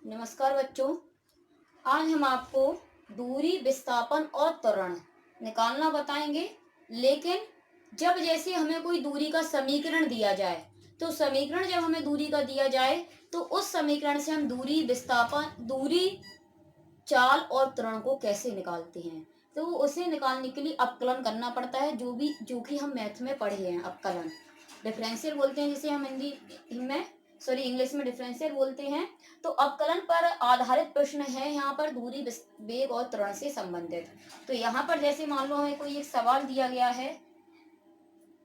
नमस्कार बच्चों। आज हम आपको दूरी, विस्थापन और त्वरण निकालना बताएंगे। लेकिन जब जैसे हमें कोई दूरी का समीकरण दिया जाए, तो समीकरण जब हमें दूरी का दिया जाए तो उस समीकरण से हम दूरी, विस्थापन, दूरी, चाल और त्वरण को कैसे निकालते हैं। तो उसे निकालने के लिए अवकलन करना पड़ता है, जो कि हम मैथ में पढ़े हैं। अवकलन डिफरेंशियल बोलते हैं, जिसे हम इंग्लिश में डिफरेंशियल बोलते हैं। तो अवकलन पर आधारित प्रश्न है यहाँ पर, दूरी, वेग और त्वरण से संबंधित। तो यहाँ पर जैसे मान लो हमें कोई एक सवाल दिया गया है,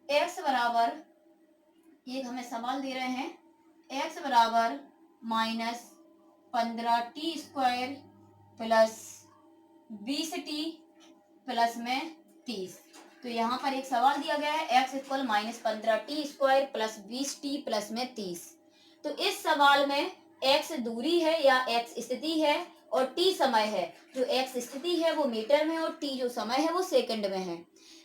x बराबर, एक हमें सवाल दे रहे हैं, x बराबर -15t² प्लस 20t प्लस में 30। तो यहाँ पर एक सवाल दिया गया है, x equal -15t² plus 20t plus में 30। तो इस सवाल में x दूरी है या x स्थिति है और t समय है। जो x स्थिति है वो मीटर में और t जो समय है वो सेकंड में है।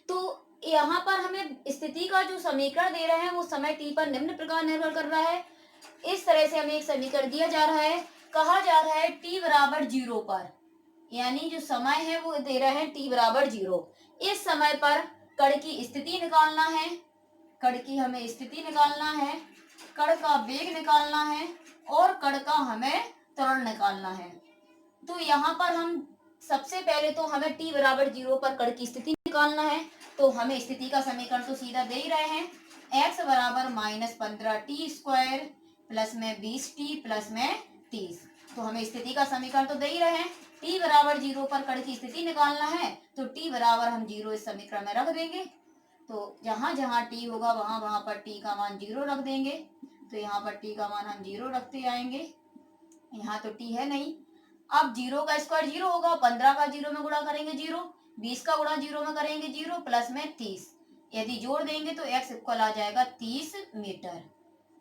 तो यहाँ पर हमें स्थिति का जो समीकरण दे रहे हैं वो समय t पर निम्न प्रकार निर्भर कर रहा है। इस तरह से हमें एक समीकरण दिया जा रहा है, कहा जा रहा है t बराबर 0 पर, यानी जो समय है वो दे रहे हैं t बराबर 0। इस समय पर कण की स्थिति निकालना है, कण की हमें स्थिति निकालना है, कण का वेग निकालना है और कण का हमें त्वरण निकालना है। तो यहाँ पर हम सबसे पहले तो हमें t बराबर 0 पर कण की स्थिति निकालना है। तो हमें स्थिति का समीकरण तो सीधा दे ही रहे हैं, x बराबर -15t² प्लस में 20t प्लस में 30। तो हमें स्थिति का समीकरण तो दे ही रहे हैं। t बराबर 0 पर कण की स्थिति निकालना है, तो t बराबर हम 0 इस समीकरण में रख देंगे। तो जहां जहां t होगा वहां वहां पर t का मान 0 रख देंगे। तो यहाँ पर t का मान हम 0 रखते आएंगे, यहाँ तो t है नहीं। अब 0 का स्क्वायर 0 होगा, 15 का 0 में गुणा करेंगे 0, 20 का गुणा 0 में करेंगे 0 प्लस में 30। यदि जोड़ देंगे तो x इक्वल आ जाएगा 30 मीटर।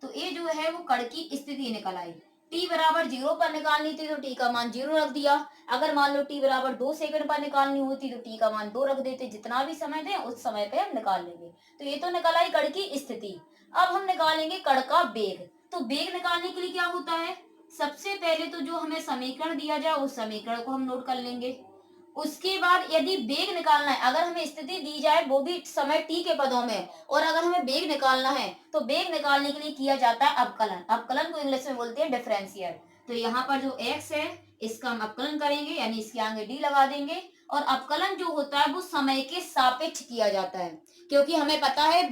तो ये जो है वो कण की स्थिति निकल आई। t बराबर 0 पर निकालनी थी तो t का मान 0 रख दिया। अगर मान लो t बराबर 2 सेकंड पर निकालनी होती तो t का मान 2 रख देते। जितना भी समय दे उस समय पे हम निकाल लेंगे। तो ये तो निकल आई कण की स्थिति। अब हम निकालेंगे कण का वेग। तो वेग निकालने के लिए क्या होता है, सबसे पहले तो जो हमें समीकरण दिया जाए उस समीकरण को हम नोट कर लेंगे। उसके बाद यदि वेग निकालना है, अगर हमें स्थिति दी जाए वो भी समय t के पदों में, और अगर हमें वेग निकालना है तो वेग निकालने के लिए किया जाता है अवकलन। अवकलन को इंग्लिश में बोलते हैं डिफरेंशियल। तो यहाँ पर जो x है इसका हम अवकलन करेंगे, यानी इसके आगे d लगा देंगे। और अवकलन जो होता है वो समय के सापेक्ष किया जाता है, क्योंकि हमें पता है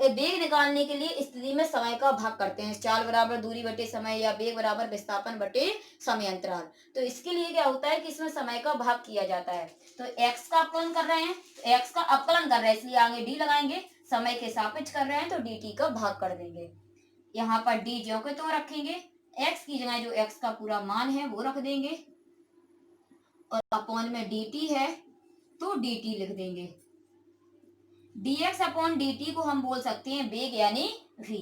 वेग निकालने के लिए स्थिति में समय का भाग करते हैं। चाल बराबर दूरी बटे समय, या वेग बराबर विस्थापन बटे समय अंतराल। तो इसके लिए क्या होता है कि इसमें समय का भाग किया जाता है। तो x का अवकलन कर रहे हैं, x का अवकलन कर रहे हैं, इसलिए आगे d लगाएंगे। समय के सापेक्ष कर रहे हैं तो dt का भाग कर देंगे। यहाँ पर d ज्यों के त्यों रखेंगे, x की जगह जो x का पूरा मान है वो रख देंगे, और अपॉन में dt है तो dt लिख देंगे। dx अपॉन dt को हम बोल सकते हैं वेग यानी v।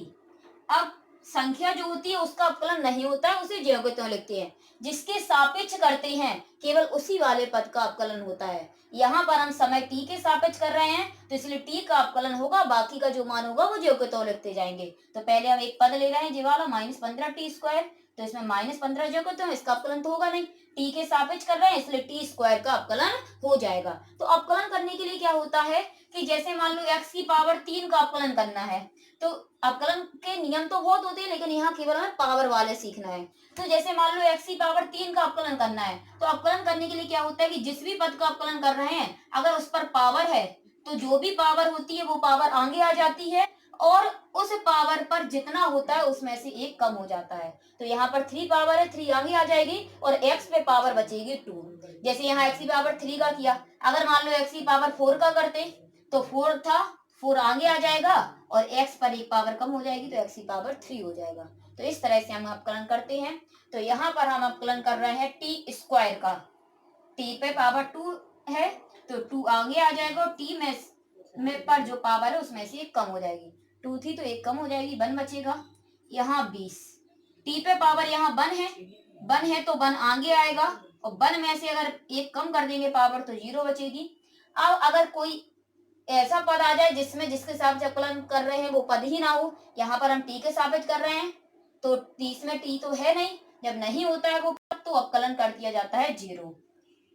अब संख्या जो होती है उसका अवकलन नहीं होता है, उसे ज्यों के त्यों लिखते हैं। जिसके सापेक्ष करते हैं केवल उसी वाले पद का अवकलन होता है। यहाँ पर हम समय t के सापेक्ष कर रहे हैं तो इसलिए t का अवकलन होगा, बाकी का जो मान होगा वो ज्यों के त्यों लिखते जाएंगे। तो पहले हम एक पद ले रहे हैं, ये वाला -15t²। तो इसमें -15 ज्यों के त्यों, इसका अवकलन तो होगा नहीं, t के सापेक्ष कर रहे हैं इसलिए t² का अवकलन हो जाएगा। तो अवकलन करने के लिए क्या होता है कि जैसे मान लो x की पावर 3 का अवकलन करना है, तो अवकलन के नियम तो बहुत होते हैं लेकिन यहाँ केवल हमें पावर वाले सीखना है। तो जैसे मान लो x की पावर 3 का अवकलन करना है, तो अवकलन करने के लिए क्या होता है कि जिस भी पद का अवकलन कर रहे हैं अगर उस पर पावर है तो जो भी पावर होती है वो पावर आगे आ जाती है, और उस पावर पर जितना होता है उसमें से एक कम हो जाता है। तो यहाँ पर 3 पावर है, 3 आगे आ जाएगी और x पे पावर बचेगी 2। जैसे यहाँ x की पावर 3 का किया, अगर मान लो x की पावर 4 का करते तो 4 था, 4 आगे आ जाएगा और x पर एक पावर कम हो जाएगी तो x की पावर 3 हो जाएगा। तो इस तरह से हम अवकलन करते हैं। तो यहाँ पर हम अवकलन कर रहे हैं t² का, t पे पावर 2 है तो 2 आगे आ जाएगा और t में पर जो पावर है उसमें से एक कम हो जाएगी। 2 थी तो एक कम हो जाएगी, 1 बचेगा। यहाँ 20, t पे पावर यहाँ 1 है तो 1 आगे आएगा, और 1 में से अगर एक कम कर देंगे पावर तो 0 बचेगी। अब अगर कोई ऐसा पद आ जाए जिसमें जिसके साथ अवकलन कर रहे हैं वो पद ही ना हो, यहाँ पर हम t के सापेक्ष कर रहे हैं तो 30 में t तो है नहीं, जब नहीं होता है वो पद तो अवकलन कर दिया जाता है 0।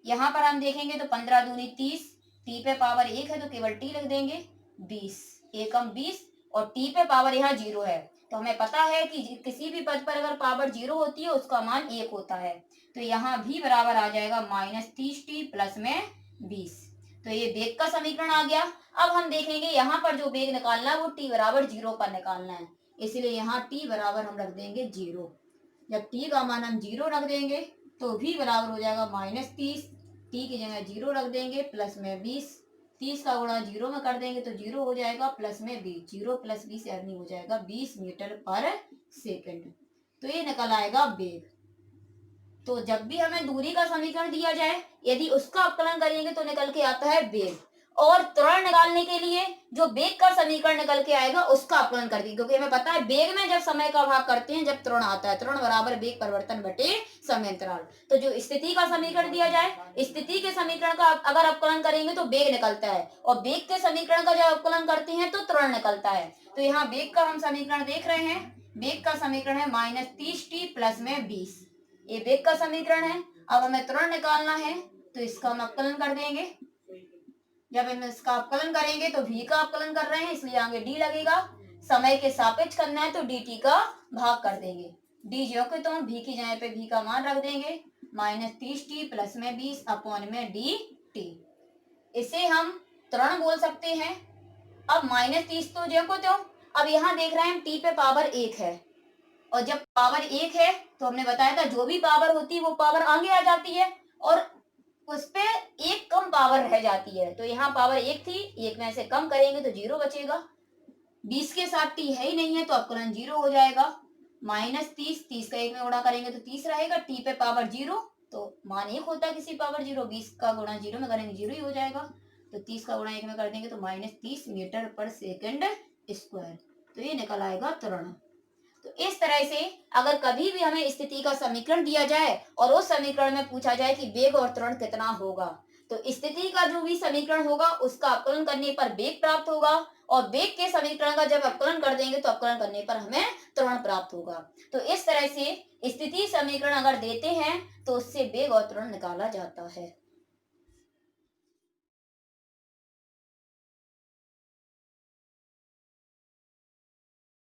यहाँ पर हम देखेंगे तो 15 दूनी 30, टी पे पावर 1 है तो केवल टी लिख देंगे, 20 एकम 20 और टी पे पावर यहाँ 0 है। तो हमें पता है कि किसी भी पद पर अगर पावर 0 होती है उसका मान 1 होता है। तो यहाँ भी बराबर आ जाएगा -30t प्लस में 20। तो ये वेग का समीकरण आ गया। अब हम देखेंगे यहाँ पर जो वेग निकालना है वो t बराबर 0 पर निकालना है, इसलिए यहाँ t बराबर हम रख देंगे 0। जब t का मान हम 0 रख देंगे तो v बराबर हो जाएगा -30, t की जगह 0 रख देंगे प्लस में 20, 30 का गुणा 0 में कर देंगे तो 0 हो जाएगा प्लस में 20, 0 प्लस 20 यानी हो जाएगा 20 मीटर पर सेकंड। तो ये निकल आएगा वेग। तो जब भी हमें दूरी का समीकरण दिया जाए यदि उसका अवकलन करेंगे तो निकल के आता है वेग, और त्वरण निकालने के लिए जो वेग का समीकरण निकल के आएगा उसका अवकलन कर देंगे, क्योंकि हमें पता है वेग में जब समय का भाग करते हैं जब त्वरण आता है, त्वरण बराबर वेग परिवर्तन बटे समय अंतराल। तो जो स्थिति का समीकरण दिया जाए, स्थिति के समीकरण का अगर अवकलन करेंगे तो वेग निकलता है, और वेग के समीकरण का जब अवकलन करते हैं तो त्वरण निकलता है। तो यहाँ वेग का हम समीकरण देख रहे हैं, वेग का समीकरण है -30t प्लस में 20, ये वेग का समीकरण है। अब हमें त्वरण निकालना है तो इसका हम अवकलन कर देंगे। जब हम इसका अवकलन करेंगे तो v का अवकलन कर रहे हैं इसलिए आगे d लगेगा, समय के सापेक्ष करना है तो dt का भाग कर देंगे, d जोगे तो v की जगह पे v का मान रख देंगे -30t प्लस में 20 अपॉन में dt। इसे हम त्वरण बोल सकते हैं। अब -30 तो जो को तो अब यहाँ देख रहे हैं हम t पे पावर 1 है, और जब पावर 1 है तो हमने बताया था जो भी पावर होती है वो पावर आगे आ जाती है और उस पे एक कम पावर रह जाती है। तो यहाँ पावर 1 थी, 1 में से कम करेंगे तो 0 बचेगा, 20 के साथ t है ही नहीं है तो अवकलन 0 हो जाएगा। -30, 30 का 1 में गुणा करेंगे तो 30 रहेगा, t पे पावर 0 तो मान 1 होता है किसी पावर 0, 20 का गुणा 0 में करेंगे 0 ही हो जाएगा, तो 30 का गुणा 1 में कर देंगे तो -30 मीटर पर सेकंड स्क्वायर। तो ये निकल आएगा त्वरण। तो इस तरह से अगर कभी भी हमें स्थिति का समीकरण दिया जाए और उस समीकरण में पूछा जाए कि वेग और त्वरण कितना होगा, तो स्थिति का जो भी समीकरण होगा उसका अवकलन करने पर वेग प्राप्त होगा, और वेग के समीकरण का जब अवकलन कर देंगे तो अवकलन करने पर हमें त्वरण प्राप्त होगा। तो इस तरह से स्थिति समीकरण अगर देते हैं तो उससे वेग और त्वरण निकाला जाता है।